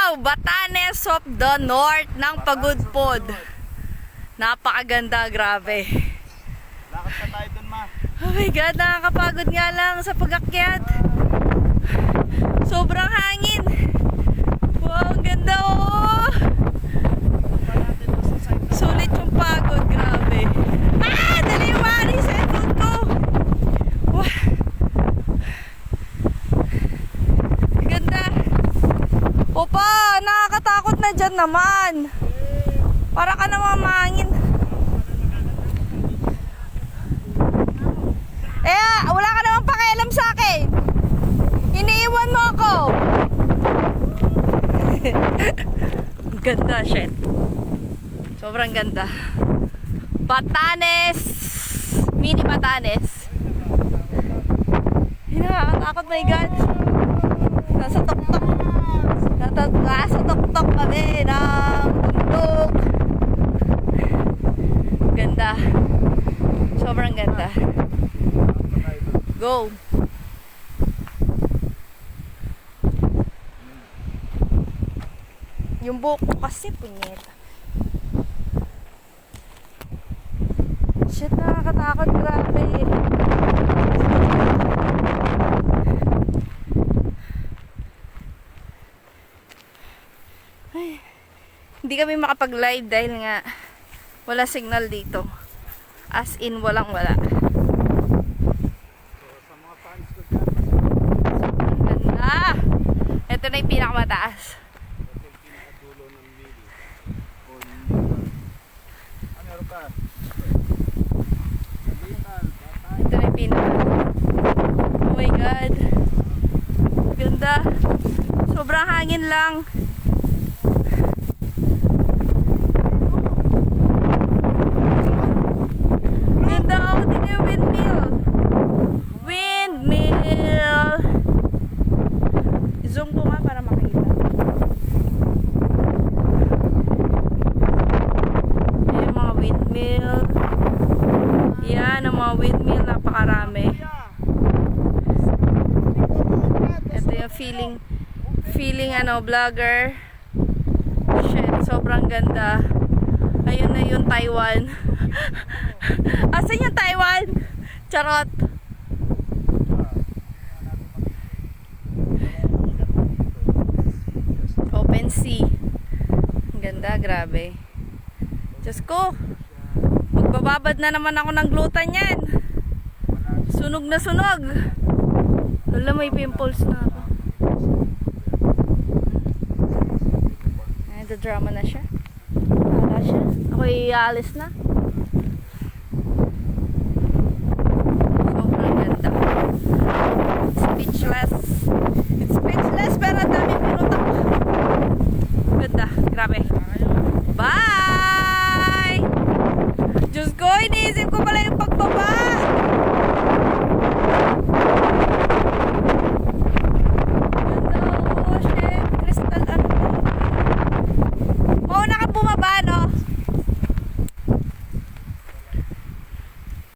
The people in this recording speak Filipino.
Wow! Batanes of the North ng Pagudpod. Napakaganda, grabe. Lakad pa tayo dun, ma. Oh my God, nakakapagod nga lang sa pag-akyat. Sobrang hangin. Wow, ang ganda oh. Sulit yung pagod, grabe. Ah! Dali yung wari sa ikot ko. Wow. Ganda. Opa, nakakatakot na dyan naman. Para ka naman mahangin. Wala ka naman pakialam sa akin. Iniiwan mo ako. Ganda, shit. Sobrang ganda. Batanes. Mini Batanes. Nakakatakot, my God. Nasa tok-tok. Nasa tok-tok kami ng bundok. Ganda. Sobrang ganda. Go. Yung buhok ko kasi punyeta. Shit, nakakatakot, grabe. Ay, hindi kami makapag-live dahil nga wala signal dito. As in, walang wala. Ito na yung pinakamataas. Ito na yung pinaka. Oh my God. Ganda. Sobrang hangin lang. Ganda. Oh, tingnan yung windmill. Windmill. Zoom ko nga para makita. Ayan mga windmill. Yan ang mga windmill. Napakarami. Ito yung feeling ano, vlogger. Shit, sobrang ganda. Ayun na yung Taiwan. Asan yung Taiwan? Charot. Open sea. Ang ganda, grabe. Diyos ko, magbababad na naman ako ng glutan yan. Sunog na sunog. Lala, may pimples na ako. Ay, drama na siya. Wala siya. Ako ialis na. Sobrang ganda. Speechless. It's speechless, pero ang dami pinutak. Ganda, grabe. Bye! Diyos ko, iniisip ko pala yung pagbaba.